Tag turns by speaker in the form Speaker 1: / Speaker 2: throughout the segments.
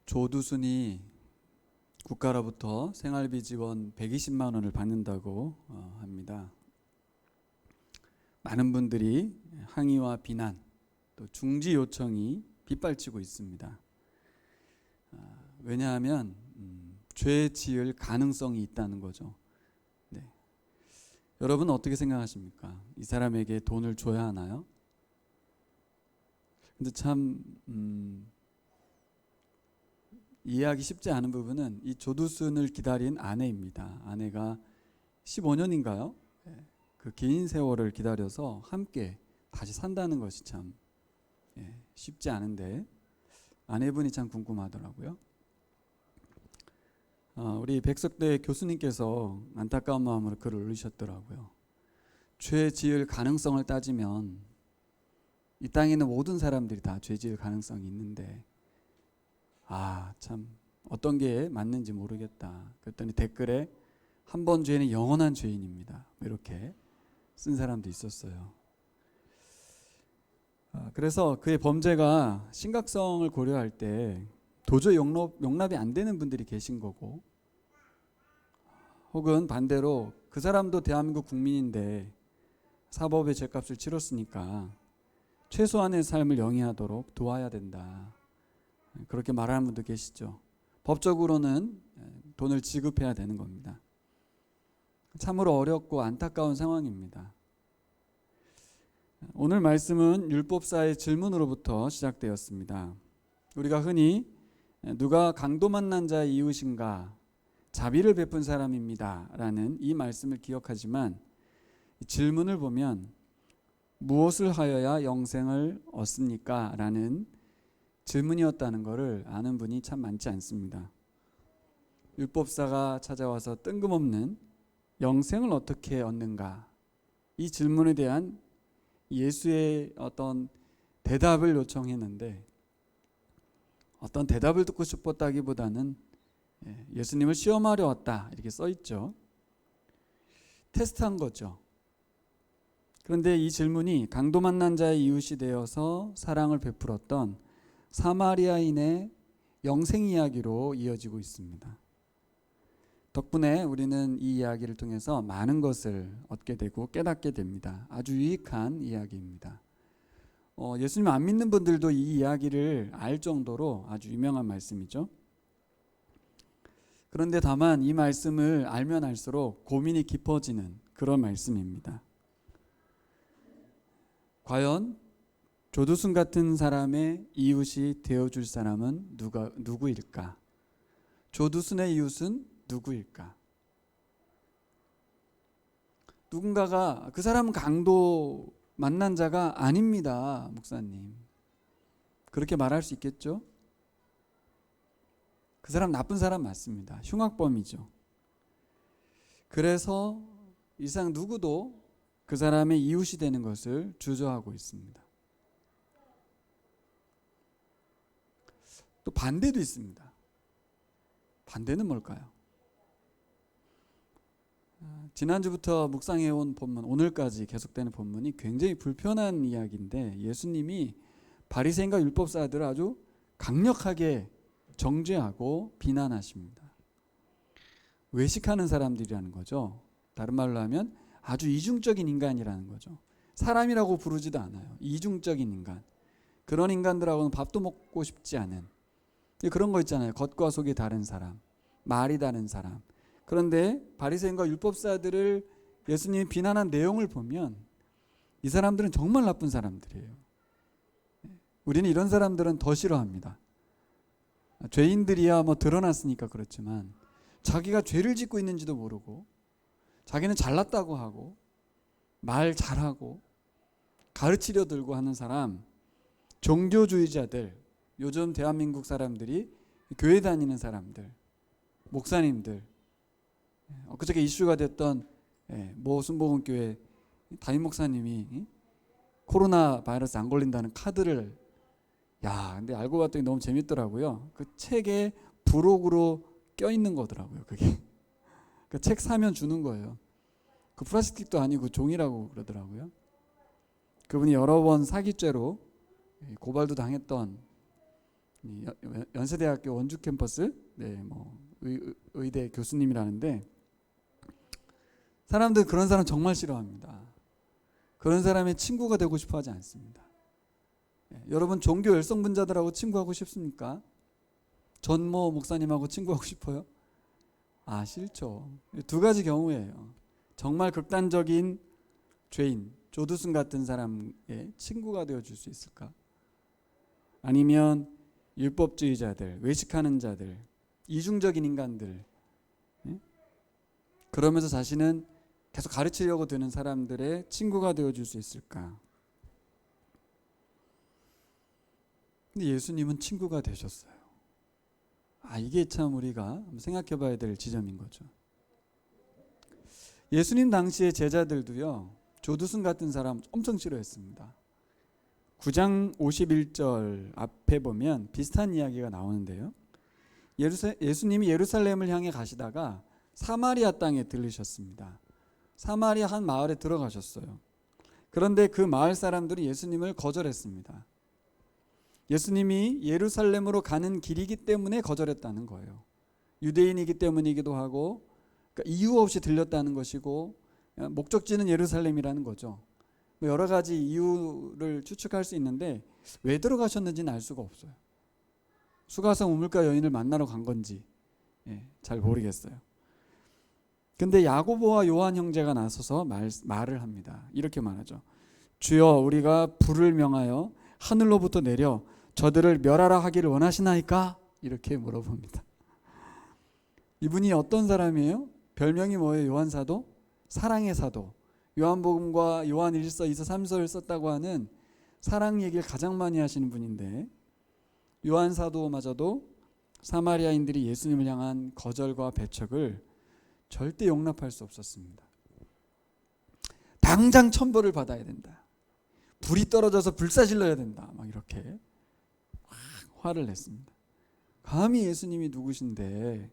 Speaker 1: 조두순이 국가로부터 생활비 지원 120만 원을 받는다고 합니다. 많은 분들이 항의와 비난, 또 중지 요청이 빗발치고 있습니다. 왜냐하면 죄 지을 가능성이 있다는 거죠. 네. 여러분 어떻게 생각하십니까? 이 사람에게 돈을 줘야 하나요? 근데 참 이해하기 쉽지 않은 부분은 이 조두순을 기다린 아내입니다. 아내가 15년인가요? 그 긴 세월을 기다려서 함께 다시 산다는 것이 참 쉽지 않은데 아내분이 참 궁금하더라고요. 우리 백석대 교수님께서 안타까운 마음으로 글을 올리셨더라고요. 죄 지을 가능성을 따지면 이 땅에 있는 모든 사람들이 다 죄 지을 가능성이 있는데 참 어떤 게 맞는지 모르겠다. 그랬더니 댓글에 한 번 죄는 영원한 죄인입니다. 이렇게 쓴 사람도 있었어요. 그래서 그의 범죄가 심각성을 고려할 때 도저히 용납이 안 되는 분들이 계신 거고, 혹은 반대로 그 사람도 대한민국 국민인데 사법의 죄값을 치렀으니까 최소한의 삶을 영위하도록 도와야 된다. 그렇게 말하는 분도 계시죠. 법적으로는 돈을 지급해야 되는 겁니다. 참으로 어렵고 안타까운 상황입니다. 오늘 말씀은 율법사의 질문으로부터 시작되었습니다. 우리가 흔히 누가 강도 만난 자의 이웃인가, 자비를 베푼 사람입니다 라는 이 말씀을 기억하지만 질문을 보면 무엇을 하여야 영생을 얻습니까? 라는 질문이었다는 것을 아는 분이 참 많지 않습니다. 율법사가 찾아와서 뜬금없는 영생을 어떻게 얻는가, 이 질문에 대한 예수의 어떤 대답을 요청했는데 어떤 대답을 듣고 싶었다기보다는 예수님을 시험하려 왔다 이렇게 써있죠. 테스트한 거죠. 그런데 이 질문이 강도 만난 자의 이웃이 되어서 사랑을 베풀었던 사마리아인의 영생 이야기로 이어지고 있습니다. 덕분에 우리는 이 이야기를 통해서 많은 것을 얻게 되고 깨닫게 됩니다. 아주 유익한 이야기입니다. 예수님 안 믿는 분들도 이 이야기를 알 정도로 아주 유명한 말씀이죠. 그런데 다만 이 말씀을 알면 알수록 고민이 깊어지는 그런 말씀입니다. 과연 조두순 같은 사람의 이웃이 되어줄 사람은 누구일까? 조두순의 이웃은 누구일까? 누군가가 그 사람은 강도 만난 자가 아닙니다, 목사님. 그렇게 말할 수 있겠죠? 그 사람 나쁜 사람 맞습니다. 흉악범이죠. 그래서 이 세상 누구도 그 사람의 이웃이 되는 것을 주저하고 있습니다. 또 반대도 있습니다. 반대는 뭘까요? 지난주부터 묵상해온 본문, 오늘까지 계속되는 본문이 굉장히 불편한 이야기인데 예수님이 바리새인과 율법사들을 아주 강력하게 정죄하고 비난하십니다. 외식하는 사람들이라는 거죠. 다른 말로 하면 아주 이중적인 인간이라는 거죠. 사람이라고 부르지도 않아요. 이중적인 인간. 그런 인간들하고는 밥도 먹고 싶지 않은 그런 거 있잖아요. 겉과 속이 다른 사람, 말이 다른 사람. 그런데 바리새인과 율법사들을 예수님이 비난한 내용을 보면 이 사람들은 정말 나쁜 사람들이에요. 우리는 이런 사람들은 더 싫어합니다. 죄인들이야 드러났으니까 그렇지만 자기가 죄를 짓고 있는지도 모르고 자기는 잘났다고 하고 말 잘하고 가르치려 들고 하는 사람, 종교주의자들, 요즘 대한민국 사람들이 교회 다니는 사람들, 목사님들, 그저께 이슈가 됐던 모 순복음교회 담임 목사님이 코로나 바이러스 안 걸린다는 카드를 근데 알고 봤더니 너무 재밌더라고요. 그 책에 부록으로 껴있는 거더라고요. 그게 그 책 사면 주는 거예요. 그 플라스틱도 아니고 종이라고 그러더라고요. 그분이 여러 번 사기죄로 고발도 당했던 연세대학교 원주 캠퍼스 의대 교수님이라는데, 사람들 그런 사람 정말 싫어합니다. 그런 사람의 친구가 되고 싶어 하지 않습니다. 여러분 종교 열성분자들하고 친구하고 싶습니까? 전모 목사님하고 친구하고 싶어요? 싫죠. 두 가지 경우예요. 정말 극단적인 죄인 조두순 같은 사람의 친구가 되어줄 수 있을까? 아니면 율법주의자들, 외식하는 자들, 이중적인 인간들, 그러면서 자신은 계속 가르치려고 드는 사람들의 친구가 되어줄 수 있을까? 근데 예수님은 친구가 되셨어요. 이게 참 우리가 생각해 봐야 될 지점인 거죠. 예수님 당시의 제자들도요, 조두순 같은 사람 엄청 싫어했습니다. 9장 51절 앞에 보면 비슷한 이야기가 나오는데요. 예수님이 예루살렘을 향해 가시다가 사마리아 땅에 들르셨습니다. 사마리아 한 마을에 들어가셨어요. 그런데 그 마을 사람들이 예수님을 거절했습니다. 예수님이 예루살렘으로 가는 길이기 때문에 거절했다는 거예요. 유대인이기 때문이기도 하고, 그러니까 이유 없이 들렸다는 것이고, 목적지는 예루살렘이라는 거죠. 여러 가지 이유를 추측할 수 있는데 왜 들어가셨는지는 알 수가 없어요. 수가성 우물가 여인을 만나러 간 건지 잘 모르겠어요. 근데 야고보와 요한 형제가 나서서 말을 합니다. 이렇게 말하죠. 주여, 우리가 불을 명하여 하늘로부터 내려 저들을 멸하라 하기를 원하시나이까? 이렇게 물어봅니다. 이분이 어떤 사람이에요? 별명이 뭐예요? 요한사도? 사랑의 사도. 요한복음과 요한 1서, 2서, 3서를 썼다고 하는 사랑 얘기를 가장 많이 하시는 분인데, 요한사도마저도 사마리아인들이 예수님을 향한 거절과 배척을 절대 용납할 수 없었습니다. 당장 천벌을 받아야 된다. 불이 떨어져서 불사질러야 된다. 막 이렇게 화를 냈습니다. 감히 예수님이 누구신데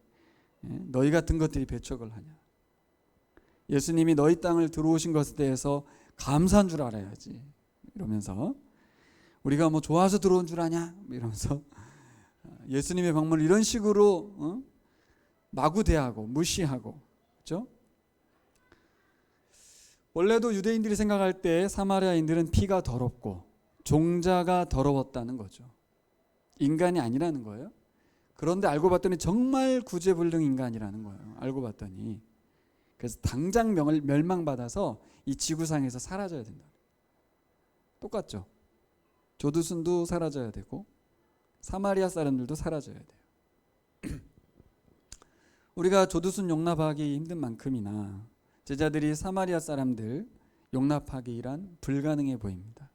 Speaker 1: 너희 같은 것들이 배척을 하냐. 예수님이 너희 땅을 들어오신 것에 대해서 감사한 줄 알아야지. 이러면서 우리가 뭐 좋아서 들어온 줄 아냐? 이러면서 예수님의 방문을 이런 식으로 마구 대하고 무시하고, 그렇죠? 원래도 유대인들이 생각할 때 사마리아인들은 피가 더럽고 종자가 더러웠다는 거죠. 인간이 아니라는 거예요. 그런데 알고 봤더니 정말 구제불능 인간이라는 거예요. 알고 봤더니. 그래서 당장 멸망받아서 이 지구상에서 사라져야 된다. 똑같죠. 조두순도 사라져야 되고 사마리아 사람들도 사라져야 돼요. 우리가 조두순 용납하기 힘든 만큼이나 제자들이 사마리아 사람들 용납하기란 불가능해 보입니다.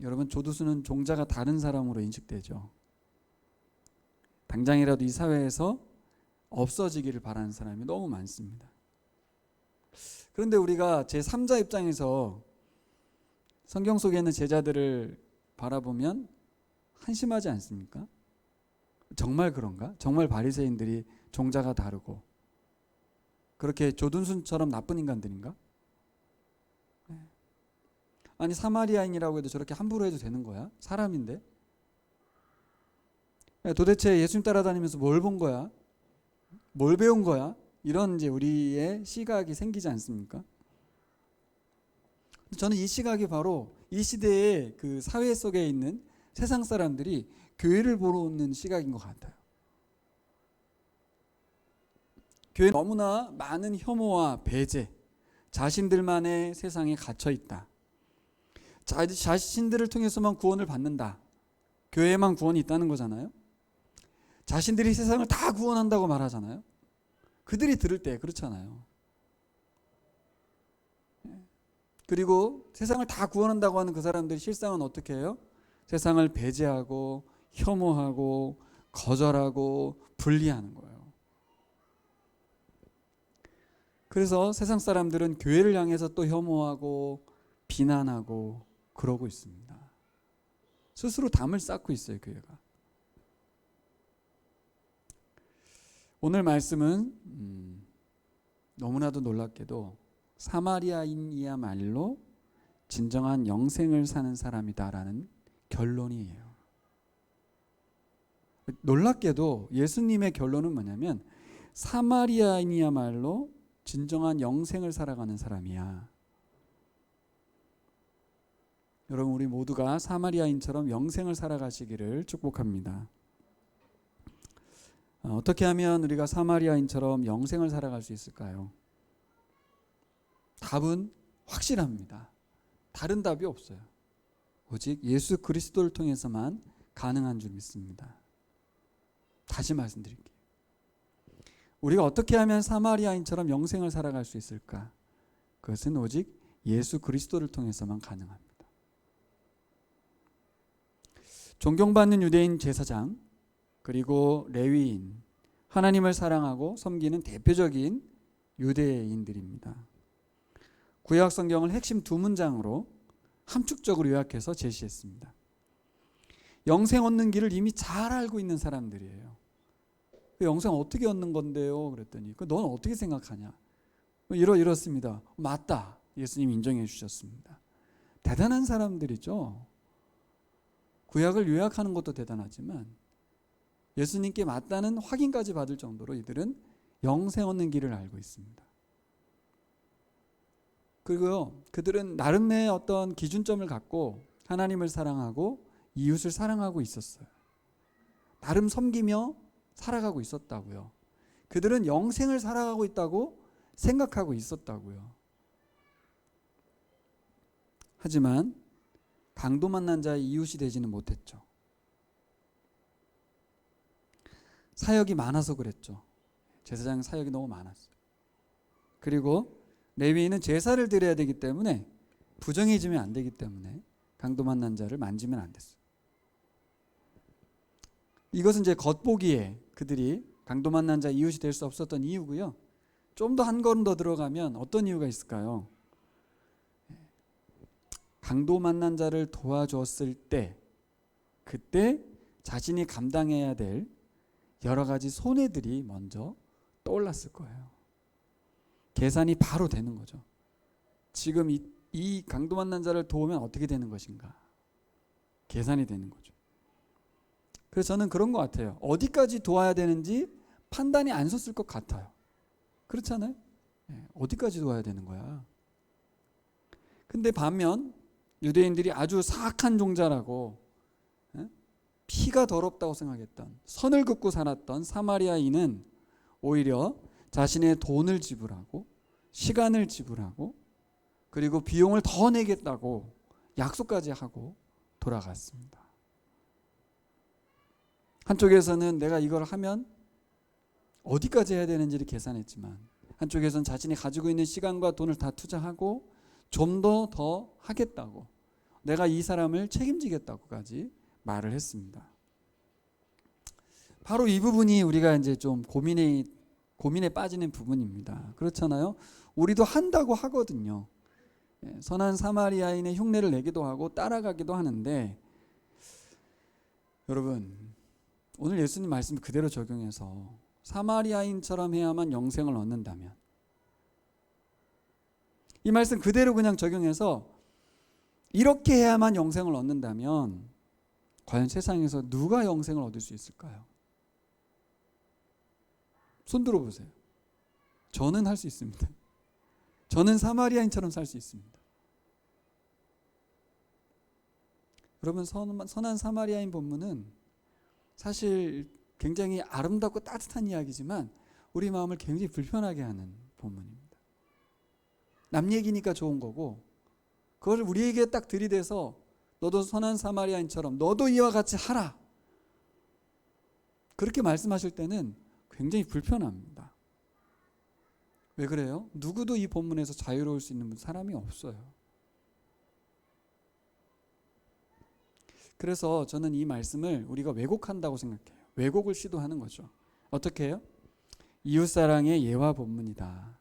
Speaker 1: 여러분, 조두순은 종자가 다른 사람으로 인식되죠. 당장이라도 이 사회에서 없어지기를 바라는 사람이 너무 많습니다. 그런데 우리가 제3자 입장에서 성경 속에 있는 제자들을 바라보면 한심하지 않습니까? 정말 그런가? 정말 바리새인들이 종자가 다르고 그렇게 조둔순처럼 나쁜 인간들인가? 아니, 사마리아인이라고 해도 저렇게 함부로 해도 되는 거야? 사람인데? 도대체 예수님 따라다니면서 뭘 본 거야? 뭘 배운 거야? 이런 이제 우리의 시각이 생기지 않습니까? 저는 이 시각이 바로 이 시대의 그 사회 속에 있는 세상 사람들이 교회를 보러 오는 시각인 것 같아요. 교회는 너무나 많은 혐오와 배제, 자신들만의 세상에 갇혀 있다. 자신들을 통해서만 구원을 받는다. 교회에만 구원이 있다는 거잖아요. 자신들이 세상을 다 구원한다고 말하잖아요. 그들이 들을 때 그렇잖아요. 그리고 세상을 다 구원한다고 하는 그 사람들이 실상은 어떻게 해요? 세상을 배제하고 혐오하고 거절하고 분리하는 거예요. 그래서 세상 사람들은 교회를 향해서 또 혐오하고 비난하고 그러고 있습니다. 스스로 담을 쌓고 있어요, 교회가. 오늘 말씀은 너무나도 놀랍게도 사마리아인이야말로 진정한 영생을 사는 사람이다라는 결론이에요. 놀랍게도 예수님의 결론은 뭐냐면 사마리아인이야말로 진정한 영생을 살아가는 사람이야. 여러분, 우리 모두가 사마리아인처럼 영생을 살아가시기를 축복합니다. 어떻게 하면 우리가 사마리아인처럼 영생을 살아갈 수 있을까요? 답은 확실합니다. 다른 답이 없어요. 오직 예수 그리스도를 통해서만 가능한 줄 믿습니다. 다시 말씀드릴게요. 우리가 어떻게 하면 사마리아인처럼 영생을 살아갈 수 있을까? 그것은 오직 예수 그리스도를 통해서만 가능합니다. 존경받는 유대인 제사장, 그리고 레위인, 하나님을 사랑하고 섬기는 대표적인 유대인들입니다. 구약 성경을 핵심 두 문장으로 함축적으로 요약해서 제시했습니다. 영생 얻는 길을 이미 잘 알고 있는 사람들이에요. 영생 어떻게 얻는 건데요? 그랬더니 넌 어떻게 생각하냐? 이렇습니다. 맞다. 예수님 인정해 주셨습니다. 대단한 사람들이죠. 구약을 요약하는 것도 대단하지만 예수님께 맞다는 확인까지 받을 정도로 이들은 영생 얻는 길을 알고 있습니다. 그리고 그들은 나름의 어떤 기준점을 갖고 하나님을 사랑하고 이웃을 사랑하고 있었어요. 나름 섬기며 살아가고 있었다고요. 그들은 영생을 살아가고 있다고 생각하고 있었다고요. 하지만 강도 만난 자의 이웃이 되지는 못했죠. 사역이 많아서 그랬죠. 제사장 사역이 너무 많았어요. 그리고 레위인은 제사를 드려야 되기 때문에 부정해지면 안 되기 때문에 강도 만난 자를 만지면 안 됐어요. 이것은 이제 겉보기에 그들이 강도 만난 자 이웃이 될 수 없었던 이유고요. 좀 더 한 걸음 더 들어가면 어떤 이유가 있을까요? 강도 만난 자를 도와줬을 때 그때 자신이 감당해야 될 여러 가지 손해들이 먼저 떠올랐을 거예요. 계산이 바로 되는 거죠. 지금 이 강도 만난 자를 도우면 어떻게 되는 것인가? 계산이 되는 거죠. 그래서 저는 그런 것 같아요. 어디까지 도와야 되는지 판단이 안 섰을 것 같아요. 그렇잖아요? 어디까지 도와야 되는 거야? 근데 반면 유대인들이 아주 사악한 종자라고 피가 더럽다고 생각했던, 선을 긋고 살았던 사마리아인은 오히려 자신의 돈을 지불하고 시간을 지불하고 그리고 비용을 더 내겠다고 약속까지 하고 돌아갔습니다. 한쪽에서는 내가 이걸 하면 어디까지 해야 되는지를 계산했지만 한쪽에서는 자신이 가지고 있는 시간과 돈을 다 투자하고 좀 더 하겠다고, 내가 이 사람을 책임지겠다고까지 말을 했습니다. 바로 이 부분이 우리가 이제 좀 고민에 빠지는 부분입니다. 그렇잖아요. 우리도 한다고 하거든요. 선한 사마리아인의 흉내를 내기도 하고 따라가기도 하는데, 여러분 오늘 예수님 말씀 그대로 적용해서 사마리아인처럼 해야만 영생을 얻는다면, 이 말씀 그대로 그냥 적용해서 이렇게 해야만 영생을 얻는다면 과연 세상에서 누가 영생을 얻을 수 있을까요? 손 들어보세요. 저는 할 수 있습니다. 저는 사마리아인처럼 살 수 있습니다. 여러분, 선한 사마리아인 본문은 사실 굉장히 아름답고 따뜻한 이야기지만 우리 마음을 굉장히 불편하게 하는 본문입니다. 남 얘기니까 좋은 거고, 그걸 우리에게 딱 들이대서 너도 선한 사마리아인처럼 너도 이와 같이 하라, 그렇게 말씀하실 때는 굉장히 불편합니다. 왜 그래요? 누구도 이 본문에서 자유로울 수 있는 사람이 없어요. 그래서 저는 이 말씀을 우리가 왜곡한다고 생각해요. 왜곡을 시도하는 거죠. 어떻게 해요? 이웃사랑의 예화 본문이다,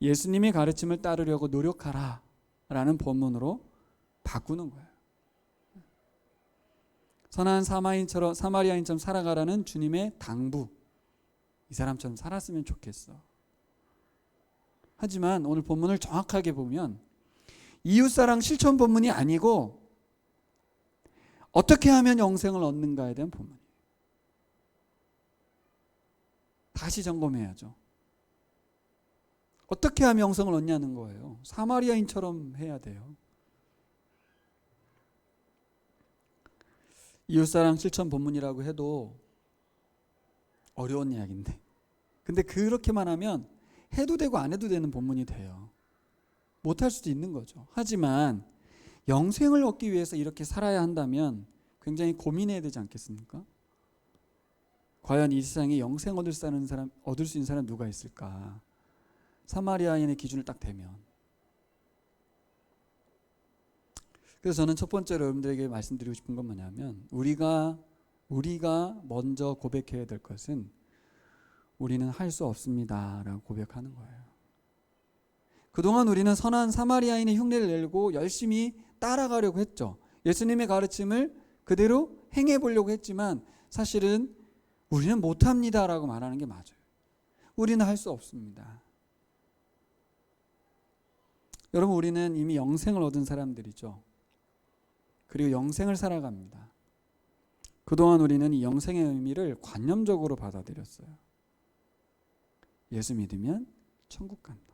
Speaker 1: 예수님의 가르침을 따르려고 노력하라 라는 본문으로 바꾸는 거예요. 선한 사마리아인처럼 살아가라는 주님의 당부, 이 사람처럼 살았으면 좋겠어. 하지만 오늘 본문을 정확하게 보면 이웃사랑 실천 본문이 아니고 어떻게 하면 영생을 얻는가에 대한 본문이에요. 다시 점검해야죠. 어떻게 하면 영생을 얻냐는 거예요. 사마리아인처럼 해야 돼요. 이웃사랑 실천 본문이라고 해도 어려운 이야기인데, 근데 그렇게만 하면 해도 되고 안 해도 되는 본문이 돼요. 못할 수도 있는 거죠. 하지만 영생을 얻기 위해서 이렇게 살아야 한다면 굉장히 고민해야 되지 않겠습니까? 과연 이 세상에 영생 얻을 수 있는 사람 누가 있을까? 사마리아인의 기준을 딱 대면. 그래서 저는 첫 번째로 여러분들에게 말씀드리고 싶은 건 뭐냐면, 우리가 먼저 고백해야 될 것은 우리는 할 수 없습니다 라고 고백하는 거예요. 그동안 우리는 선한 사마리아인의 흉내를 내고 열심히 따라가려고 했죠. 예수님의 가르침을 그대로 행해보려고 했지만 사실은 우리는 못합니다 라고 말하는 게 맞아요. 우리는 할 수 없습니다. 여러분, 우리는 이미 영생을 얻은 사람들이죠. 그리고 영생을 살아갑니다. 그동안 우리는 이 영생의 의미를 관념적으로 받아들였어요. 예수 믿으면 천국 간다.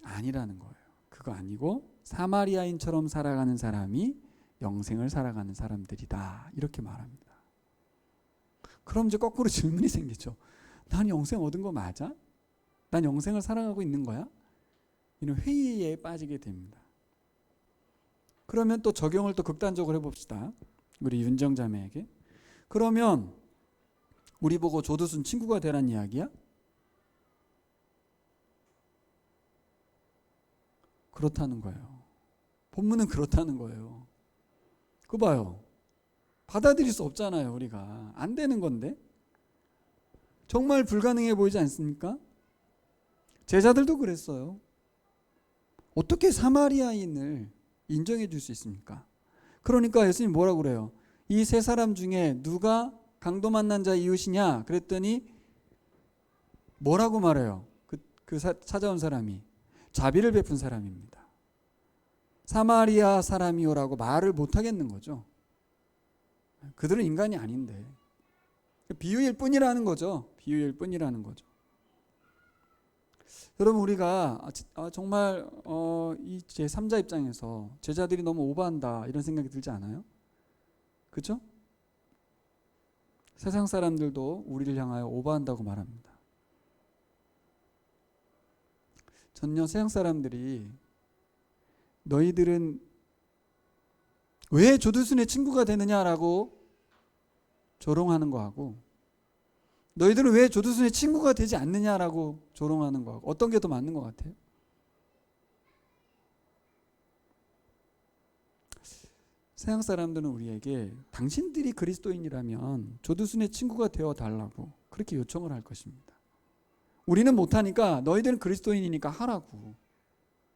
Speaker 1: 아니라는 거예요. 그거 아니고 사마리아인처럼 살아가는 사람이 영생을 살아가는 사람들이다, 이렇게 말합니다. 그럼 이제 거꾸로 질문이 생기죠. 난 영생 얻은 거 맞아? 난 영생을 살아가고 있는 거야? 이런 회의에 빠지게 됩니다. 그러면 또 적용을 또 극단적으로 해봅시다. 우리 윤정자매에게. 그러면 우리 보고 조두순 친구가 되란 이야기야? 그렇다는 거예요. 본문은 그렇다는 거예요. 그거 봐요. 받아들일 수 없잖아요. 우리가. 안 되는 건데. 정말 불가능해 보이지 않습니까? 제자들도 그랬어요. 어떻게 사마리아인을 인정해 줄 수 있습니까? 그러니까 예수님 뭐라고 그래요? 이 세 사람 중에 누가 강도 만난 자 이웃이냐? 그랬더니 뭐라고 말해요? 찾아온 사람이 자비를 베푼 사람입니다. 사마리아 사람이요라고 말을 못 하겠는 거죠. 그들은 인간이 아닌데. 비유일 뿐이라는 거죠. 비유일 뿐이라는 거죠. 여러분, 우리가 정말 이 제3자 입장에서 제자들이 너무 오버한다 이런 생각이 들지 않아요? 그렇죠? 세상 사람들도 우리를 향하여 오버한다고 말합니다. 전혀 세상 사람들이 너희들은 왜 조두순의 친구가 되느냐라고 조롱하는 거하고, 너희들은 왜 조두순의 친구가 되지 않느냐라고 조롱하는 거하고 어떤 게 더 맞는 것 같아요? 세상 사람들은 우리에게 당신들이 그리스도인이라면 조두순의 친구가 되어 달라고 그렇게 요청을 할 것입니다. 우리는 못하니까 너희들은 그리스도인이니까 하라고.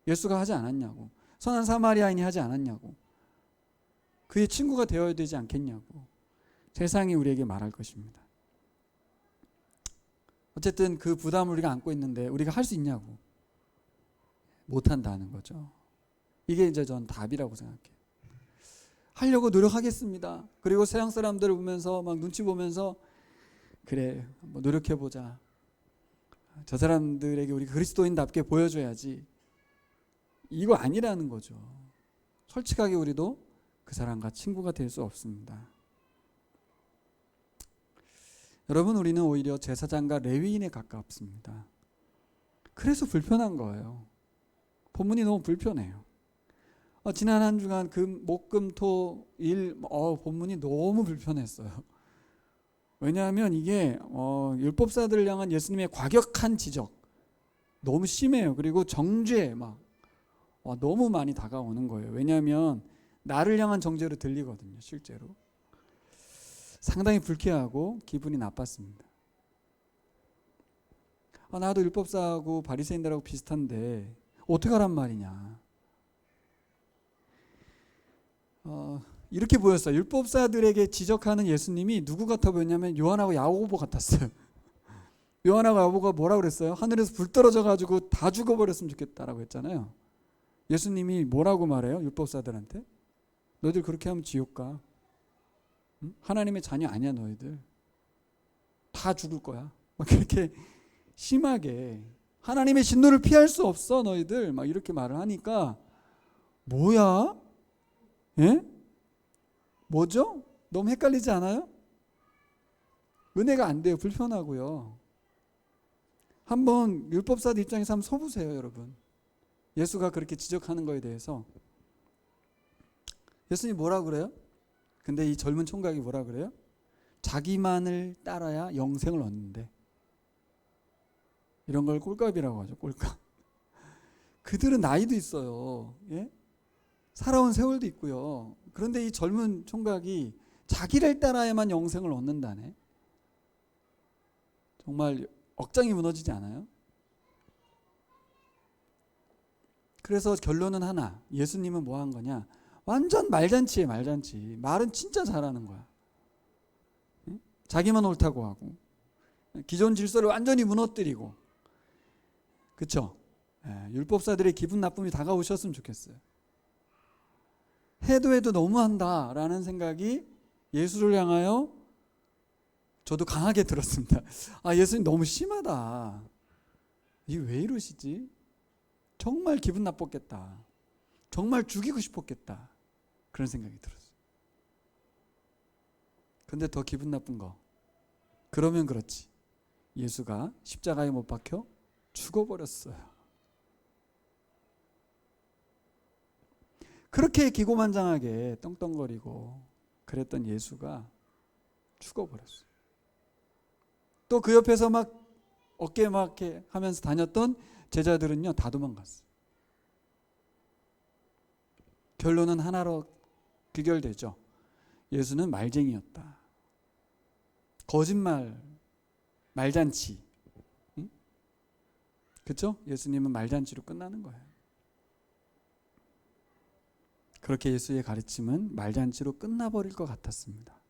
Speaker 1: 예수가 하지 않았냐고. 선한 사마리아인이 하지 않았냐고. 그의 친구가 되어야 되지 않겠냐고. 세상이 우리에게 말할 것입니다. 어쨌든 그 부담을 우리가 안고 있는데 우리가 할 수 있냐고. 못한다는 거죠. 이게 이제 전 답이라고 생각해요. 하려고 노력하겠습니다. 그리고 세상 사람들을 보면서 막 눈치 보면서 그래, 뭐 노력해보자. 저 사람들에게 우리가 그리스도인답게 보여줘야지. 이거 아니라는 거죠. 솔직하게 우리도 그 사람과 친구가 될 수 없습니다. 여러분, 우리는 오히려 제사장과 레위인에 가깝습니다. 그래서 불편한 거예요. 본문이 너무 불편해요. 지난 한 주간 목금토일 본문이 너무 불편했어요. 왜냐하면 이게 율법사들을 향한 예수님의 과격한 지적 너무 심해요. 그리고 정죄 너무 많이 다가오는 거예요. 왜냐하면 나를 향한 정죄로 들리거든요. 실제로 상당히 불쾌하고 기분이 나빴습니다. 나도 율법사하고 바리새인들하고 비슷한데 어떻게 하란 말이냐. 이렇게 보였어요. 율법사들에게 지적하는 예수님이 누구 같아 보였냐면 요한하고 야고보 같았어요. 요한하고 야고보가 뭐라고 그랬어요? 하늘에서 불 떨어져 가지고 다 죽어버렸으면 좋겠다라고 했잖아요. 예수님이 뭐라고 말해요? 율법사들한테? 너희들 그렇게 하면 지옥 가. 응? 하나님의 자녀 아니야 너희들. 다 죽을 거야. 막 그렇게 심하게 하나님의 진노를 피할 수 없어 너희들. 막 이렇게 말을 하니까 뭐야? 예? 뭐죠? 너무 헷갈리지 않아요? 은혜가 안 돼요. 불편하고요. 한번 율법사들 입장에서 한번 서보세요, 여러분. 예수가 그렇게 지적하는 거에 대해서 예수님 뭐라 그래요? 근데 이 젊은 총각이 뭐라 그래요? 자기만을 따라야 영생을 얻는데. 이런 걸 꼴값이라고 하죠. 꼴값. 그들은 나이도 있어요. 예? 살아온 세월도 있고요. 그런데 이 젊은 총각이 자기를 따라야만 영생을 얻는다네. 정말 억장이 무너지지 않아요? 그래서 결론은 하나. 예수님은 뭐 한 거냐? 완전 말잔치예요. 말잔치. 말은 진짜 잘하는 거야. 예? 자기만 옳다고 하고 기존 질서를 완전히 무너뜨리고. 그렇죠? 율법사들의 기분 나쁨이 다가오셨으면 좋겠어요. 해도 너무한다라는 생각이 예수를 향하여 저도 강하게 들었습니다. 아, 예수님 너무 심하다. 이게 왜 이러시지? 정말 기분 나빴겠다. 정말 죽이고 싶었겠다. 그런 생각이 들었어요. 근데 더 기분 나쁜 거. 그러면 그렇지. 예수가 십자가에 못 박혀 죽어버렸어요. 그렇게 기고만장하게 떵떵거리고 그랬던 예수가 죽어버렸어요. 또 그 옆에서 막 어깨 막 이렇게 하면서 다녔던 제자들은요, 다 도망갔어요. 결론은 하나로 귀결되죠. 예수는 말쟁이였다. 거짓말, 말잔치. 응? 그렇죠? 예수님은 말잔치로 끝나는 거예요. 그렇게 예수의 가르침은 말잔치로 끝나버릴 것 같았습니다.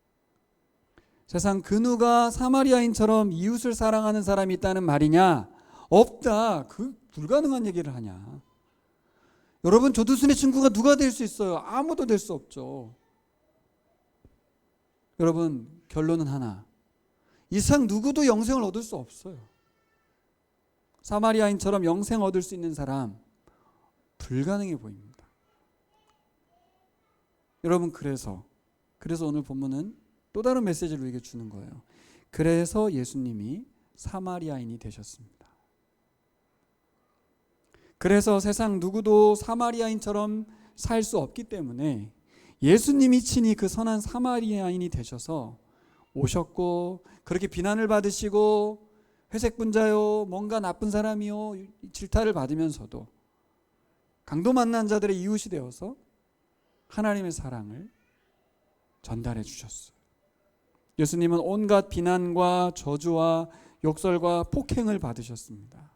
Speaker 1: 세상 그 누가 사마리아인처럼 이웃을 사랑하는 사람이 있다는 말이냐? 없다. 그 불가능한 얘기를 하냐? 여러분, 조두순의 친구가 누가 될 수 있어요? 아무도 될 수 없죠. 여러분, 결론은 하나. 이상 누구도 영생을 얻을 수 없어요. 사마리아인처럼 영생 얻을 수 있는 사람 불가능해 보입니다. 여러분, 그래서 오늘 본문은 또 다른 메시지를 우리에게 주는 거예요. 그래서 예수님이 사마리아인이 되셨습니다. 그래서 세상 누구도 사마리아인처럼 살 수 없기 때문에 예수님이 친히 그 선한 사마리아인이 되셔서 오셨고, 그렇게 비난을 받으시고 회색 분자요, 뭔가 나쁜 사람이요 질타를 받으면서도 강도 만난 자들의 이웃이 되어서 하나님의 사랑을 전달해 주셨어요. 예수님은 온갖 비난과 저주와 욕설과 폭행을 받으셨습니다.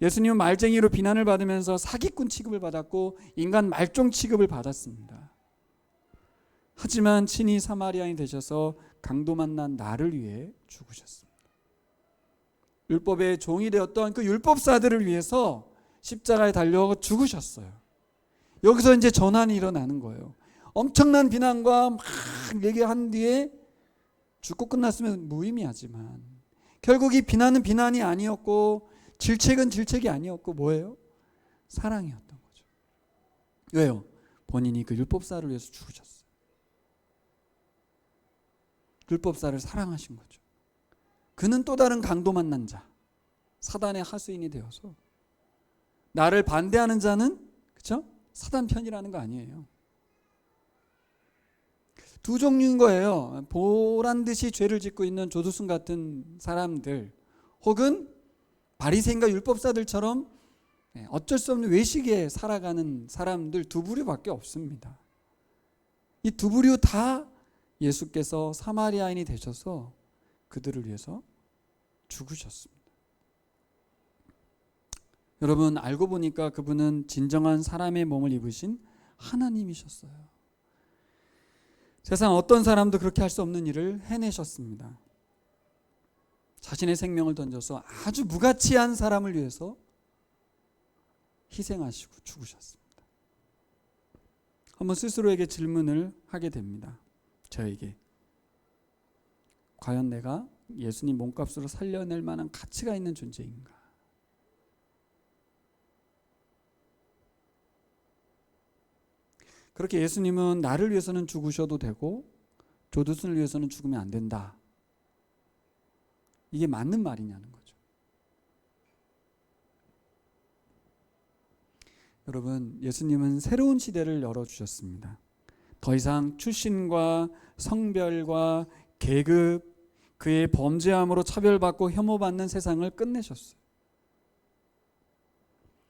Speaker 1: 예수님은 말쟁이로 비난을 받으면서 사기꾼 취급을 받았고 인간 말종 취급을 받았습니다. 하지만 친히 사마리아인이 되셔서 강도 만난 나를 위해 죽으셨습니다. 율법의 종이 되었던 그 율법사들을 위해서 십자가에 달려 죽으셨어요. 여기서 이제 전환이 일어나는 거예요. 엄청난 비난과 막 얘기한 뒤에 죽고 끝났으면 무의미하지만 결국 이 비난은 비난이 아니었고 질책은 질책이 아니었고 뭐예요? 사랑이었던 거죠. 왜요? 본인이 그 율법사를 위해서 죽으셨어요. 율법사를 사랑하신 거죠. 그는 또 다른 강도 만난 자, 사단의 하수인이 되어서 나를 반대하는 자는 그렇죠? 사단 편이라는 거 아니에요. 두 종류인 거예요. 보란 듯이 죄를 짓고 있는 조두순 같은 사람들, 혹은 바리새인과 율법사들처럼 어쩔 수 없는 외식에 살아가는 사람들, 두 부류밖에 없습니다. 이 두 부류 다 예수께서 사마리아인이 되셔서 그들을 위해서 죽으셨습니다. 여러분, 알고 보니까 그분은 진정한 사람의 몸을 입으신 하나님이셨어요. 세상 어떤 사람도 그렇게 할 수 없는 일을 해내셨습니다. 자신의 생명을 던져서 아주 무가치한 사람을 위해서 희생하시고 죽으셨습니다. 한번 스스로에게 질문을 하게 됩니다. 저에게 과연 내가 예수님 몸값으로 살려낼 만한 가치가 있는 존재인가? 그렇게 예수님은 나를 위해서는 죽으셔도 되고 조두순을 위해서는 죽으면 안 된다. 이게 맞는 말이냐는 거죠. 여러분, 예수님은 새로운 시대를 열어주셨습니다. 더 이상 출신과 성별과 계급, 그의 범죄함으로 차별받고 혐오받는 세상을 끝내셨어요.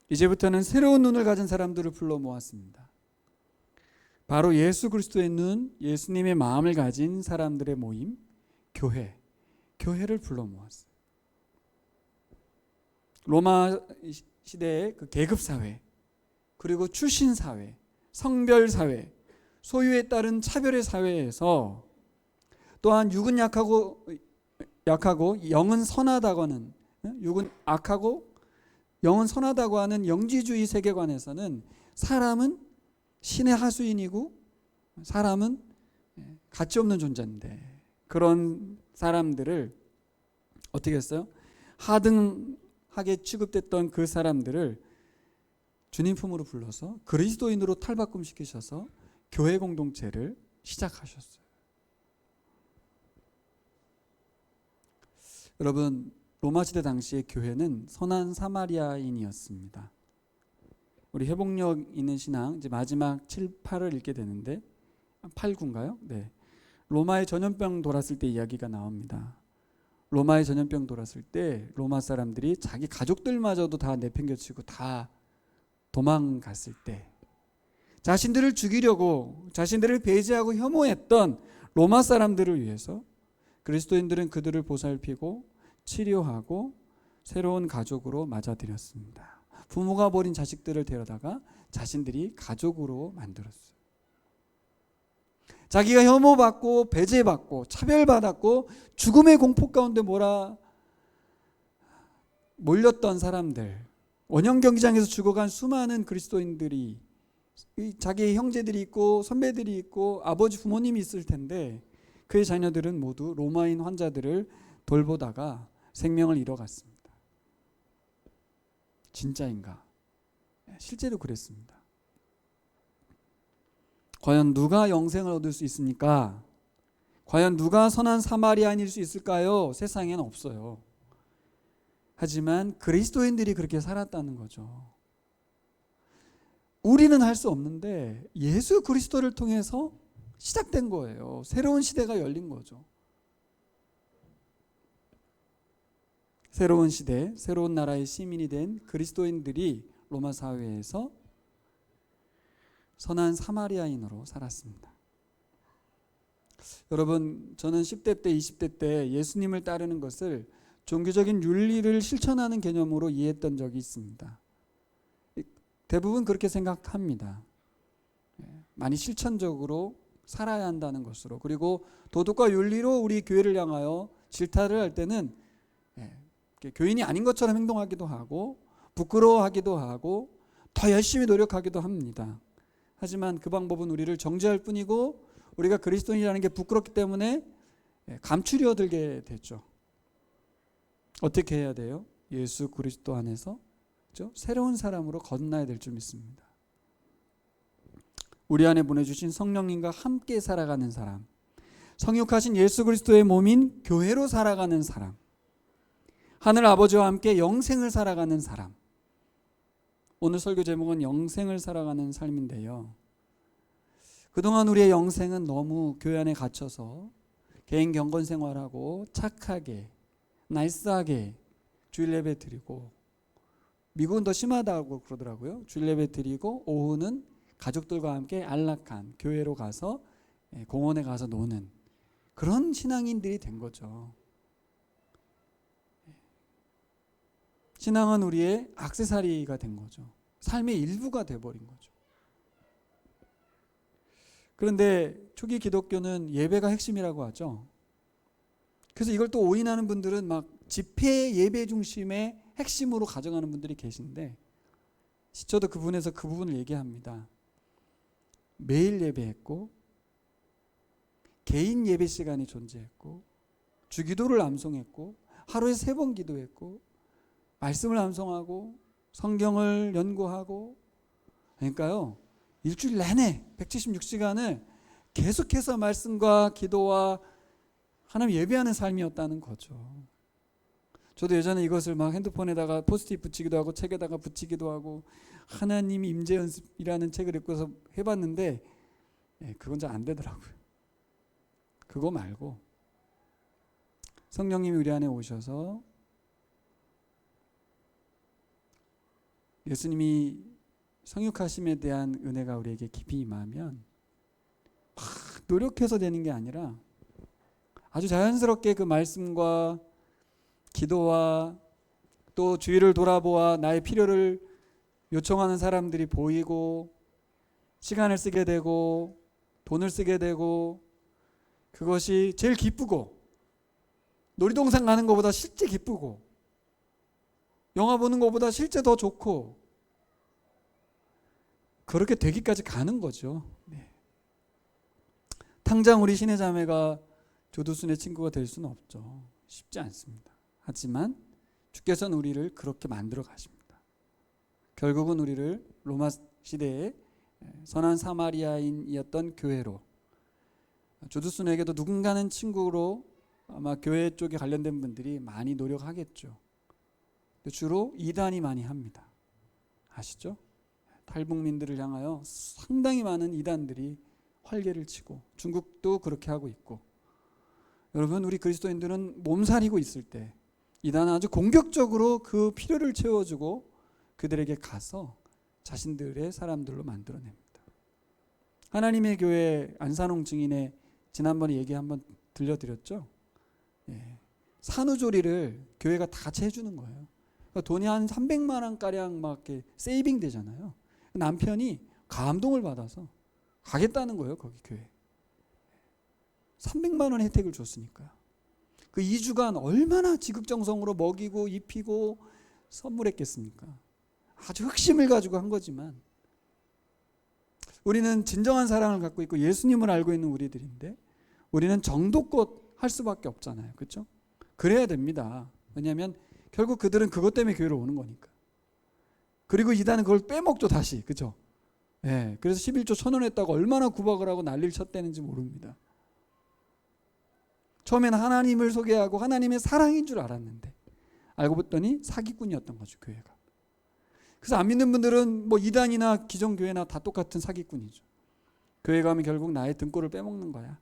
Speaker 1: 이제부터는 새로운 눈을 가진 사람들을 불러 모았습니다. 바로 예수 그리스도의 눈, 예수님의 마음을 가진 사람들의 모임, 교회를 불러 모았어요. 로마 시대의 그 계급 사회, 그리고 출신 사회, 성별 사회, 소유에 따른 차별의 사회에서 또한 육은 약하고 영은 선하다고 하는, 육은 악하고 영은 선하다고 하는 영지주의 세계관에서는 사람은 신의 하수인이고 사람은 가치 없는 존재인데, 그런 사람들을 어떻게 했어요? 하등하게 취급됐던 그 사람들을 주님 품으로 불러서 그리스도인으로 탈바꿈시키셔서 교회 공동체를 시작하셨어요. 여러분, 로마 시대 당시의 교회는 선한 사마리아인이었습니다. 우리 회복력 있는 신앙 이제 마지막 7, 8을 읽게 되는데 8, 9인가요? 네. 로마의 전염병 돌았을 때 이야기가 나옵니다. 로마의 전염병 돌았을 때 로마 사람들이 자기 가족들마저도 다 내팽개치고 다 도망갔을 때 자신들을 죽이려고 자신들을 배제하고 혐오했던 로마 사람들을 위해서 그리스도인들은 그들을 보살피고 치료하고 새로운 가족으로 맞아들였습니다. 부모가 버린 자식들을 데려다가 자신들이 가족으로 만들었어요. 자기가 혐오받고 배제받고 차별받았고 죽음의 공포 가운데 몰렸던 사람들, 원형 경기장에서 죽어간 수많은 그리스도인들이, 자기의 형제들이 있고 선배들이 있고 아버지 부모님이 있을 텐데 그의 자녀들은 모두 로마인 환자들을 돌보다가 생명을 잃어갔습니다. 진짜인가? 실제로 그랬습니다. 과연 누가 영생을 얻을 수 있습니까? 과연 누가 선한 사마리아인일 수 있을까요? 세상에는 없어요. 하지만 그리스도인들이 그렇게 살았다는 거죠. 우리는 할 수 없는데 예수 그리스도를 통해서 시작된 거예요. 새로운 시대가 열린 거죠. 새로운 시대, 새로운 나라의 시민이 된 그리스도인들이 로마 사회에서 선한 사마리아인으로 살았습니다. 여러분, 저는 10대 때, 20대 때 예수님을 따르는 것을 종교적인 윤리를 실천하는 개념으로 이해했던 적이 있습니다. 대부분 그렇게 생각합니다. 많이 실천적으로 살아야 한다는 것으로, 그리고 도덕과 윤리로 우리 교회를 향하여 질타를 할 때는 교인이 아닌 것처럼 행동하기도 하고 부끄러워하기도 하고 더 열심히 노력하기도 합니다. 하지만 그 방법은 우리를 정죄할 뿐이고 우리가 그리스도인이라는 게 부끄럽기 때문에 감추려 들게 되죠. 어떻게 해야 돼요? 예수 그리스도 안에서 새로운 사람으로 거듭나야 될 줄 믿습니다. 우리 안에 보내주신 성령님과 함께 살아가는 사람, 성육하신 예수 그리스도의 몸인 교회로 살아가는 사람, 하늘 아버지와 함께 영생을 살아가는 사람. 오늘 설교 제목은 영생을 살아가는 삶인데요. 그동안 우리의 영생은 너무 교회 안에 갇혀서 개인 경건 생활하고 착하게 나이스하게 주일 예배 드리고, 미국은 더 심하다고 그러더라고요. 주일 예배 드리고 오후는 가족들과 함께 안락한 교회로 가서 공원에 가서 노는 그런 신앙인들이 된 거죠. 신앙은 우리의 액세서리가 된 거죠. 삶의 일부가 돼버린 거죠. 그런데 초기 기독교는 예배가 핵심이라고 하죠. 그래서 이걸 또 오인하는 분들은 막 집회 예배 중심의 핵심으로 가져가는 분들이 계신데, 저도 그분에서 그 부분을 얘기합니다. 매일 예배했고 개인 예배 시간이 존재했고 주기도를 암송했고 하루에 3번 기도했고 말씀을 암송하고 성경을 연구하고, 그러니까요 일주일 내내 176시간을 계속해서 말씀과 기도와 하나님 예배하는 삶이었다는 거죠. 저도 예전에 이것을 막 핸드폰에다가 포스트잇 붙이기도 하고 책에다가 붙이기도 하고 하나님 임재 연습이라는 책을 읽고서 해봤는데 그건 잘 안 되더라고요. 그거 말고 성령님이 우리 안에 오셔서 예수님이 성육하심에 대한 은혜가 우리에게 깊이 임하면 막 노력해서 되는 게 아니라 아주 자연스럽게 그 말씀과 기도와 또 주위를 돌아보아 나의 필요를 요청하는 사람들이 보이고 시간을 쓰게 되고 돈을 쓰게 되고 그것이 제일 기쁘고 놀이동산 가는 것보다 실제 기쁘고 영화 보는 것보다 실제 더 좋고 그렇게 되기까지 가는 거죠. 네. 당장 우리 신혜자매가 조두순의 친구가 될 수는 없죠. 쉽지 않습니다. 하지만 주께서는 우리를 그렇게 만들어 가십니다. 결국은 우리를 로마 시대의 선한 사마리아인이었던 교회로, 조두순에게도 누군가는 친구로 아마 교회 쪽에 관련된 분들이 많이 노력하겠죠. 주로 이단이 많이 합니다. 아시죠? 탈북민들을 향하여 상당히 많은 이단들이 활개를 치고 중국도 그렇게 하고 있고, 여러분 우리 그리스도인들은 몸살이고 있을 때 이단은 아주 공격적으로 그 필요를 채워주고 그들에게 가서 자신들의 사람들로 만들어냅니다. 하나님의 교회 안산홍 증인의 지난번에 얘기 한번 들려드렸죠. 산후조리를 교회가 다 같이 해주는 거예요. 그러니까 돈이 한 300만 원가량 막 이렇게 세이빙 되잖아요. 남편이 감동을 받아서 가겠다는 거예요. 거기 교회 300만 원 혜택을 줬으니까 그 2주간 얼마나 지극정성으로 먹이고 입히고 선물했겠습니까? 아주 흑심을 가지고 한 거지만 우리는 진정한 사랑을 갖고 있고 예수님을 알고 있는 우리들인데 우리는 정도껏 할 수밖에 없잖아요. 그렇죠? 그래야 됩니다. 왜냐하면 결국 그들은 그것 때문에 교회를 오는 거니까. 그리고 이단은 그걸 빼먹죠 다시. 그렇죠? 예, 그래서 11조 1,000원 했다고 얼마나 구박을 하고 난리를 쳤다는지 모릅니다. 처음에는 하나님을 소개하고 하나님의 사랑인 줄 알았는데 알고 봤더니 사기꾼이었던 거죠, 교회가. 그래서 안 믿는 분들은 뭐 이단이나 기존교회나 다 똑같은 사기꾼이죠. 교회 가면 결국 나의 등골을 빼먹는 거야.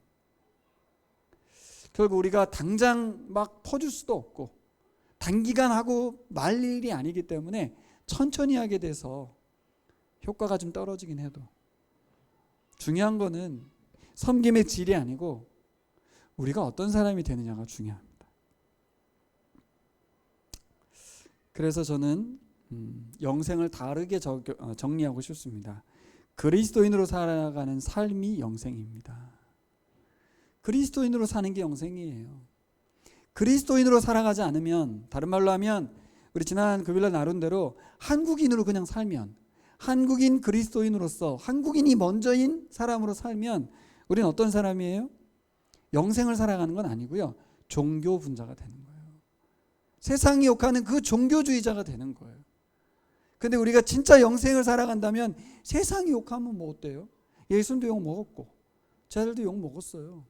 Speaker 1: 결국 우리가 당장 막 퍼줄 수도 없고 단기간 하고 말 일이 아니기 때문에 천천히 하게 돼서 효과가 좀 떨어지긴 해도 중요한 거는 섬김의 질이 아니고 우리가 어떤 사람이 되느냐가 중요합니다. 그래서 저는 영생을 다르게 정리하고 싶습니다. 그리스도인으로 살아가는 삶이 영생입니다. 그리스도인으로 사는 게 영생이에요. 그리스도인으로 살아가지 않으면, 다른 말로 하면 우리 지난 금요일날 나름대로 한국인으로 그냥 살면, 한국인 그리스도인으로서 한국인이 먼저인 사람으로 살면 우리는 어떤 사람이에요? 영생을 살아가는 건 아니고요, 종교 분자가 되는 거예요. 세상이 욕하는 그 종교주의자가 되는 거예요. 근데 우리가 진짜 영생을 살아간다면 세상이 욕하면 뭐 어때요? 예수님도 욕 먹었고 쟤들도 욕 먹었어요.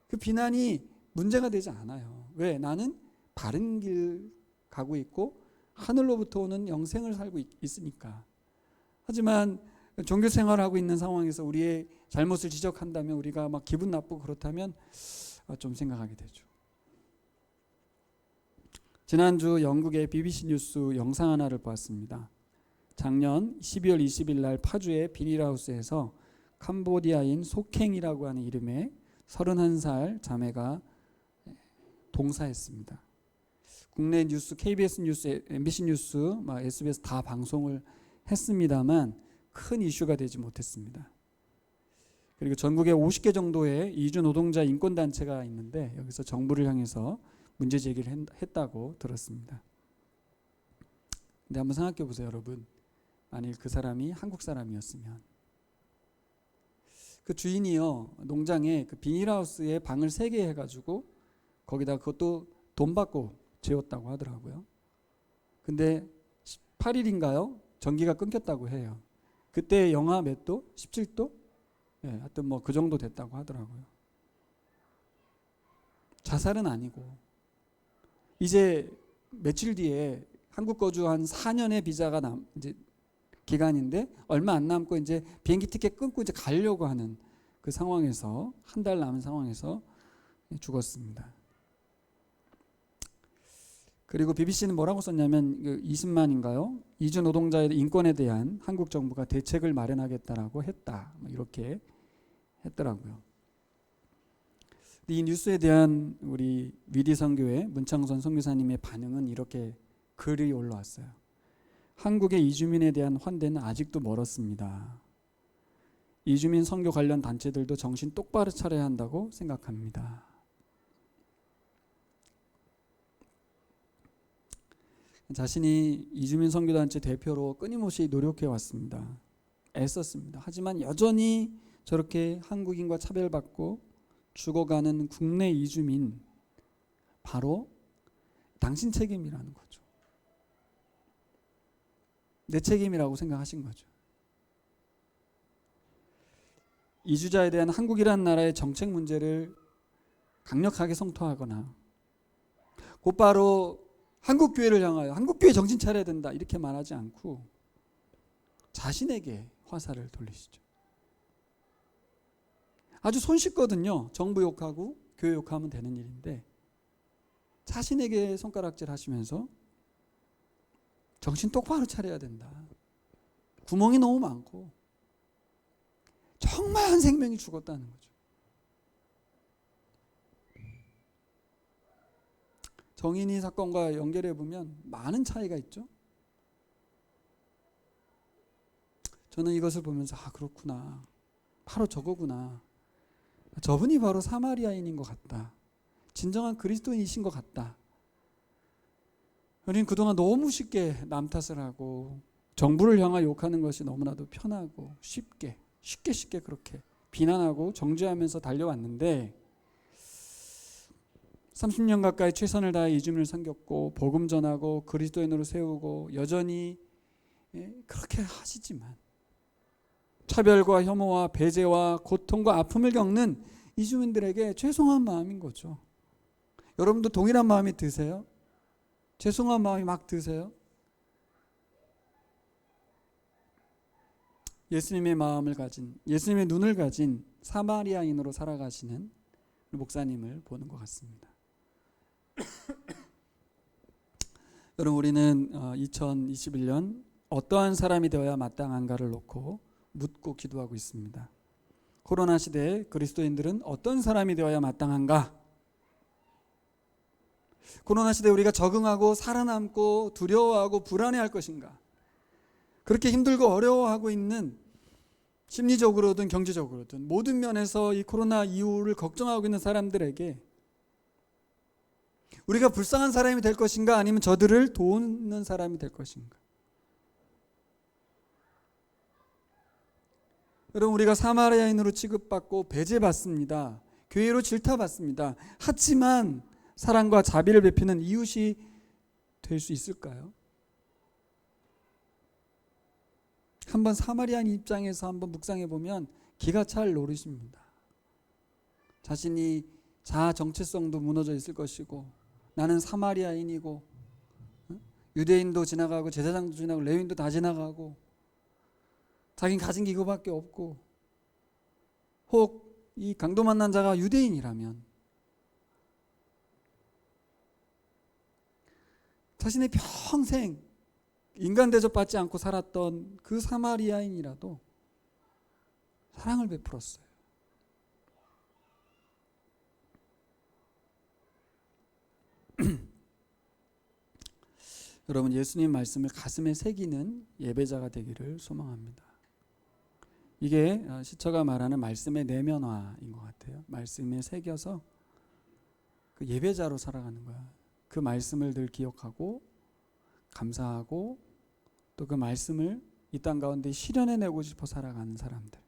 Speaker 1: 그 비난이 문제가 되지 않아요. 왜? 나는 바른 길 가고 있고 하늘로부터 오는 영생을 살고 있으니까. 하지만 종교 생활하고 있는 상황에서 우리의 잘못을 지적한다면 우리가 막 기분 나쁘고 그렇다면 좀 생각하게 되죠. 지난주 영국의 BBC 뉴스 영상 하나를 보았습니다. 작년 12월 20일 날 파주의 비닐하우스에서 캄보디아인 속행이라고 하는 이름의 31살 자매가 동사했습니다. 국내 뉴스, KBS 뉴스, MBC 뉴스, SBS 다 방송을 했습니다만 큰 이슈가 되지 못했습니다. 그리고 전국에 50개 정도의 이주 노동자 인권단체가 있는데 여기서 정부를 향해서 문제 제기를 했다고 들었습니다. 근데 한번 생각해 보세요, 여러분. 만일 그 사람이 한국 사람이었으면. 그 주인이요, 농장에 그 비닐하우스에 방을 3개 해가지고 거기다 그것도 돈 받고 재웠다고 하더라고요. 근데 18일인가요? 전기가 끊겼다고 해요. 그때 영하 몇 도? 17도? 예, 하여튼 뭐 그 정도 됐다고 하더라고요. 자살은 아니고 이제 며칠 뒤에 한국 거주 한 4년의 비자가 이제 기간인데 얼마 안 남고 이제 비행기 티켓 끊고 이제 가려고 하는 그 상황에서 한 달 남은 상황에서 죽었습니다. 그리고 BBC는 뭐라고 썼냐면 20만인가요? 이주 노동자의 인권에 대한 한국 정부가 대책을 마련하겠다라고 했다. 이렇게 했더라고요. 이 뉴스에 대한 우리 위디 선교회 문창선 선교사님의 반응은 이렇게 글이 올라왔어요. 한국의 이주민에 대한 환대는 아직도 멀었습니다. 이주민 선교 관련 단체들도 정신 똑바로 차려야 한다고 생각합니다. 자신이 이주민 선교단체 대표로 끊임없이 노력해 왔습니다. 애썼습니다. 하지만 여전히 저렇게 한국인과 차별받고 죽어가는 국내 이주민, 바로 당신 책임이라는 거죠. 내 책임이라고 생각하신 거죠. 이주자에 대한 한국이라는 나라의 정책 문제를 강력하게 성토하거나 곧바로 한국교회를 향하여 한국교회 정신 차려야 된다 이렇게 말하지 않고 자신에게 화살을 돌리시죠. 아주 손쉽거든요. 정부 욕하고 교회 욕하면 되는 일인데 자신에게 손가락질 하시면서 정신 똑바로 차려야 된다. 구멍이 너무 많고 정말 한 생명이 죽었다는 거죠. 정인이 사건과 연결해 보면 많은 차이가 있죠. 저는 이것을 보면서 그렇구나. 바로 저거구나. 저분이 바로 사마리아인인 것 같다. 진정한 그리스도인이신 것 같다. 우리는 그동안 너무 쉽게 남 탓을 하고 정부를 향하여 욕하는 것이 너무나도 편하고 쉽게 그렇게 비난하고 정죄하면서 달려왔는데 30년 가까이 최선을 다해 이주민을 섬겼고 복음 전하고 그리스도인으로 세우고 여전히 그렇게 하시지만 차별과 혐오와 배제와 고통과 아픔을 겪는 이주민들에게 죄송한 마음인 거죠. 여러분도 동일한 마음이 드세요? 죄송한 마음이 막 드세요? 예수님의 마음을 가진, 예수님의 눈을 가진 사마리아인으로 살아가시는 목사님을 보는 것 같습니다. 여러분, 우리는 2021년 어떠한 사람이 되어야 마땅한가를 놓고 묻고 기도하고 있습니다. 코로나 시대에 그리스도인들은 어떤 사람이 되어야 마땅한가? 코로나 시대에 우리가 적응하고 살아남고 두려워하고 불안해할 것인가? 그렇게 힘들고 어려워하고 있는 심리적으로든 경제적으로든 모든 면에서 이 코로나 이후를 걱정하고 있는 사람들에게 우리가 불쌍한 사람이 될 것인가 아니면 저들을 도우는 사람이 될 것인가? 여러분, 우리가 사마리아인으로 취급받고 배제받습니다. 교회로 질타받습니다. 하지만 사랑과 자비를 베푸는 이웃이 될 수 있을까요? 한번 사마리아인 입장에서 한번 묵상해 보면 기가 찰 노릇입니다. 자신이 자아 정체성도 무너져 있을 것이고 나는 사마리아인이고 유대인도 지나가고 제사장도 지나가고 레위인도 다 지나가고 자기는 가진 게 이거밖에 없고 혹 이 강도 만난 자가 유대인이라면 자신의 평생 인간 대접받지 않고 살았던 그 사마리아인이라도 사랑을 베풀었어요. 여러분, 예수님 말씀을 가슴에 새기는 예배자가 되기를 소망합니다. 이게 시처가 말하는 말씀의 내면화인 것 같아요. 말씀에 새겨서 그 예배자로 살아가는 거야. 그 말씀을 늘 기억하고 감사하고 또 그 말씀을 이 땅 가운데 실현해내고 싶어 살아가는 사람들.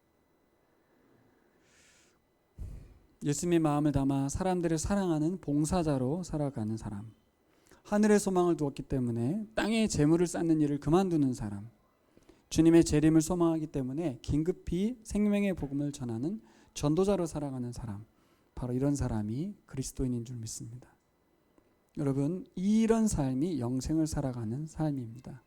Speaker 1: 예수님의 마음을 담아 사람들을 사랑하는 봉사자로 살아가는 사람. 하늘의 소망을 두었기 때문에 땅에 재물을 쌓는 일을 그만두는 사람. 주님의 재림을 소망하기 때문에 긴급히 생명의 복음을 전하는 전도자로 살아가는 사람. 바로 이런 사람이 그리스도인인 줄 믿습니다. 여러분, 이런 삶이 영생을 살아가는 삶입니다.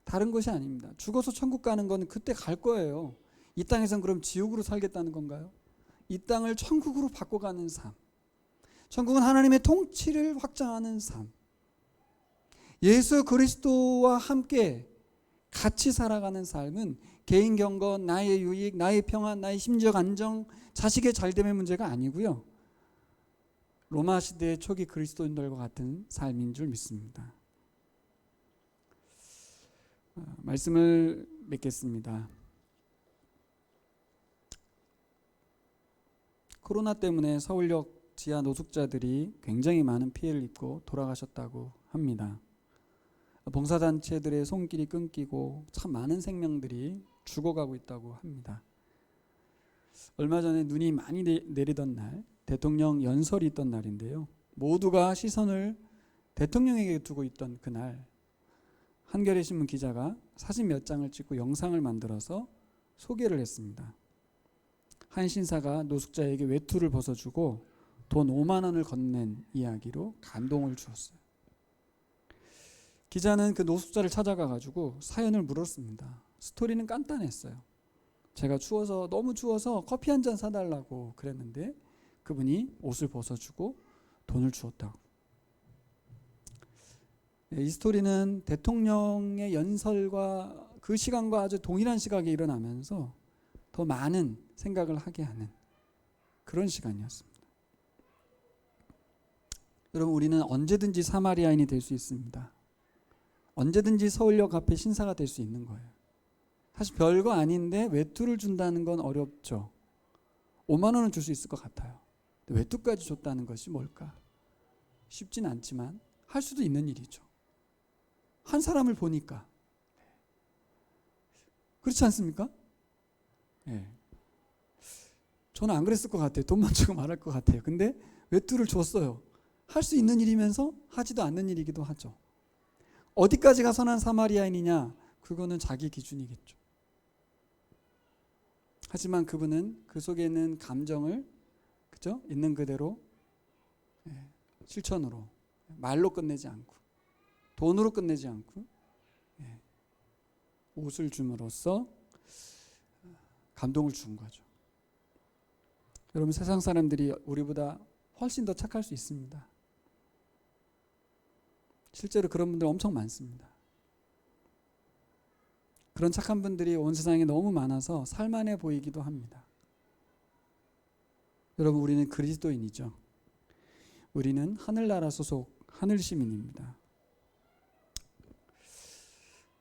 Speaker 1: 다른 것이 아닙니다. 죽어서 천국 가는 건 그때 갈 거예요. 이 땅에선 그럼 지옥으로 살겠다는 건가요? 이 땅을 천국으로 바꿔가는 삶. 천국은 하나님의 통치를 확장하는 삶. 예수 그리스도와 함께 같이 살아가는 삶은 개인 경건, 나의 유익, 나의 평안, 나의 심지적 안정, 자식의 잘됨의 문제가 아니고요. 로마 시대의 초기 그리스도인들과 같은 삶인 줄 믿습니다. 말씀을 맺겠습니다. 코로나 때문에 서울역 지하 노숙자들이 굉장히 많은 피해를 입고 돌아가셨다고 합니다. 봉사단체들의 손길이 끊기고 참 많은 생명들이 죽어가고 있다고 합니다. 얼마 전에 눈이 많이 내리던 날, 대통령 연설이 있던 날인데요. 모두가 시선을 대통령에게 두고 있던 그날, 한겨레 신문 기자가 사진 몇 장을 찍고 영상을 만들어서 소개를 했습니다. 한 신사가 노숙자에게 외투를 벗어주고 돈 5만 원을 건넨 이야기로 감동을 주었어요. 기자는 그 노숙자를 찾아가가지고 사연을 물었습니다. 스토리는 간단했어요. 제가 너무 추워서 커피 한 잔 사달라고 그랬는데 그분이 옷을 벗어주고 돈을 주었다고. 이 스토리는 대통령의 연설과 그 시간과 아주 동일한 시각에 일어나면서 더 많은 생각을 하게 하는 그런 시간이었습니다. 여러분, 우리는 언제든지 사마리아인이 될 수 있습니다. 언제든지 서울역 앞에 신사가 될 수 있는 거예요. 사실 별거 아닌데 외투를 준다는 건 어렵죠. 5만 원은 줄 수 있을 것 같아요. 외투까지 줬다는 것이 뭘까? 쉽진 않지만 할 수도 있는 일이죠. 한 사람을 보니까. 그렇지 않습니까? 네. 저는 안 그랬을 것 같아요. 돈만 주고 말할 것 같아요. 근데 외투를 줬어요. 할 수 있는 일이면서 하지도 않는 일이기도 하죠. 어디까지가 선한 사마리아인이냐? 그거는 자기 기준이겠죠. 하지만 그분은 그 속에 있는 감정을 그죠? 있는 그대로 실천으로 말로 끝내지 않고 돈으로 끝내지 않고 옷을 줌으로써 감동을 준 거죠. 여러분, 세상 사람들이 우리보다 훨씬 더 착할 수 있습니다. 실제로 그런 분들 엄청 많습니다. 그런 착한 분들이 온 세상에 너무 많아서 살만해 보이기도 합니다. 여러분, 우리는 그리스도인이죠. 우리는 하늘나라 소속 하늘 시민입니다.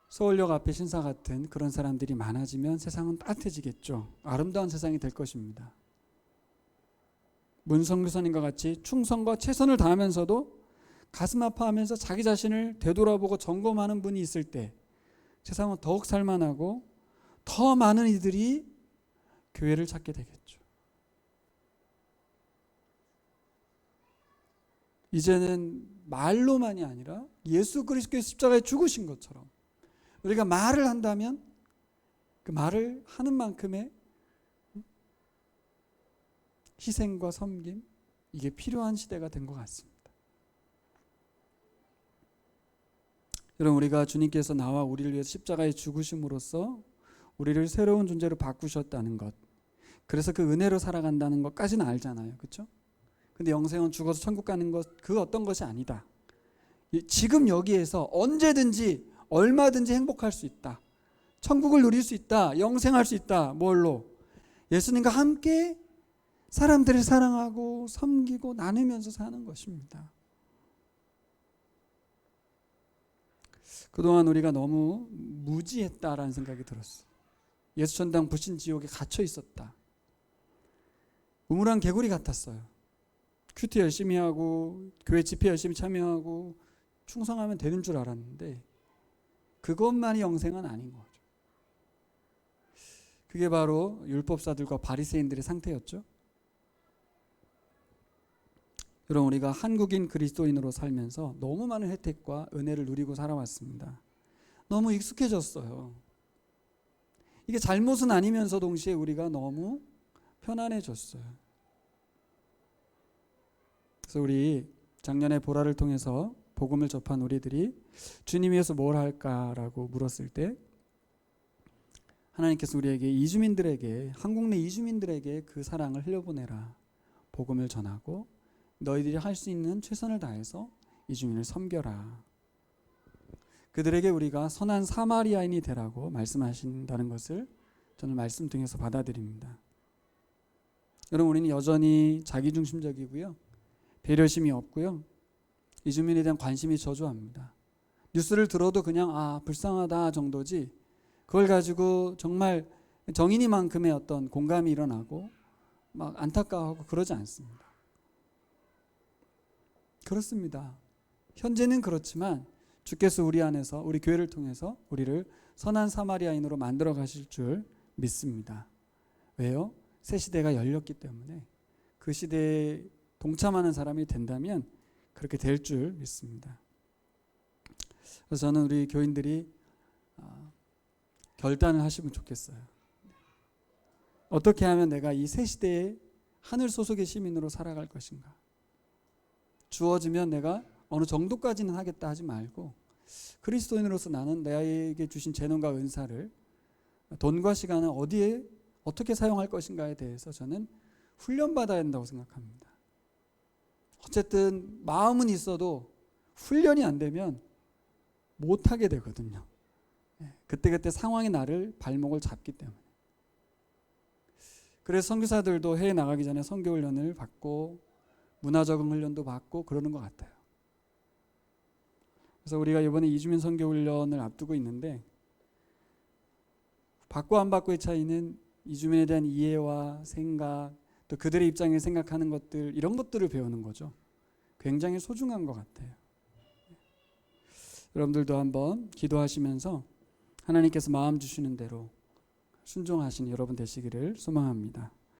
Speaker 1: 서울역 앞에 신사 같은 그런 사람들이 많아지면 세상은 따뜻해지겠죠. 아름다운 세상이 될 것입니다. 문성교사님과 같이 충성과 최선을 다하면서도 가슴 아파하면서 자기 자신을 되돌아보고 점검하는 분이 있을 때 세상은 더욱 살만하고 더 많은 이들이 교회를 찾게 되겠죠. 이제는 말로만이 아니라 예수 그리스도의 십자가에 죽으신 것처럼 우리가 말을 한다면 그 말을 하는 만큼의 희생과 섬김, 이게 필요한 시대가 된 것 같습니다. 여러분, 우리가 주님께서 나와 우리를 위해서 십자가에 죽으심으로써 우리를 새로운 존재로 바꾸셨다는 것, 그래서 그 은혜로 살아간다는 것까지는 알잖아요. 그렇죠? 근데 영생은 죽어서 천국 가는 것, 그 어떤 것이 아니다. 지금 여기에서 언제든지 얼마든지 행복할 수 있다. 천국을 누릴 수 있다. 영생할 수 있다. 뭘로? 예수님과 함께 사람들을 사랑하고 섬기고 나누면서 사는 것입니다. 그동안 우리가 너무 무지했다라는 생각이 들었어요. 예수 전당 불신 지옥에 갇혀 있었다. 우물한 개구리 같았어요. 큐티 열심히 하고 교회 집회 열심히 참여하고 충성하면 되는 줄 알았는데 그것만이 영생은 아닌 거죠. 그게 바로 율법사들과 바리새인들의 상태였죠. 여러분, 우리가 한국인 그리스도인으로 살면서 너무 많은 혜택과 은혜를 누리고 살아왔습니다. 너무 익숙해졌어요. 이게 잘못은 아니면서 동시에 우리가 너무 편안해졌어요. 그래서 우리 작년에 보라를 통해서 복음을 접한 우리들이 주님 위해서 뭘 할까라고 물었을 때 하나님께서 우리에게 이주민들에게, 한국 내 이주민들에게 그 사랑을 흘려보내라. 복음을 전하고 너희들이 할 수 있는 최선을 다해서 이주민을 섬겨라. 그들에게 우리가 선한 사마리아인이 되라고 말씀하신다는 것을 저는 말씀 통해서 받아들입니다. 여러분, 우리는 여전히 자기중심적이고요. 배려심이 없고요. 이주민에 대한 관심이 저조합니다. 뉴스를 들어도 그냥 불쌍하다 정도지 그걸 가지고 정말 정인이만큼의 어떤 공감이 일어나고 막 안타까워하고 그러지 않습니다. 그렇습니다. 현재는 그렇지만 주께서 우리 안에서, 우리 교회를 통해서 우리를 선한 사마리아인으로 만들어 가실 줄 믿습니다. 왜요? 새 시대가 열렸기 때문에 그 시대에 동참하는 사람이 된다면 그렇게 될 줄 믿습니다. 그래서 저는 우리 교인들이 결단을 하시면 좋겠어요. 어떻게 하면 내가 이 새 시대의 하늘 소속의 시민으로 살아갈 것인가? 주어지면 내가 어느 정도까지는 하겠다 하지 말고 그리스도인으로서 나는 나에게 주신 재능과 은사를 돈과 시간을 어디에 어떻게 사용할 것인가에 대해서 저는 훈련받아야 한다고 생각합니다. 어쨌든 마음은 있어도 훈련이 안 되면 못하게 되거든요. 그때그때 상황이 나를 발목을 잡기 때문에. 그래서 선교사들도 해외 나가기 전에 선교 훈련을 받고 문화 적응 훈련도 받고 그러는 것 같아요. 그래서 우리가 이번에 이주민 선교 훈련을 앞두고 있는데 받고 안 받고의 차이는 이주민에 대한 이해와 생각, 또 그들의 입장을 생각하는 것들, 이런 것들을 배우는 거죠. 굉장히 소중한 것 같아요. 여러분들도 한번 기도하시면서 하나님께서 마음 주시는 대로 순종하시는 여러분 되시기를 소망합니다.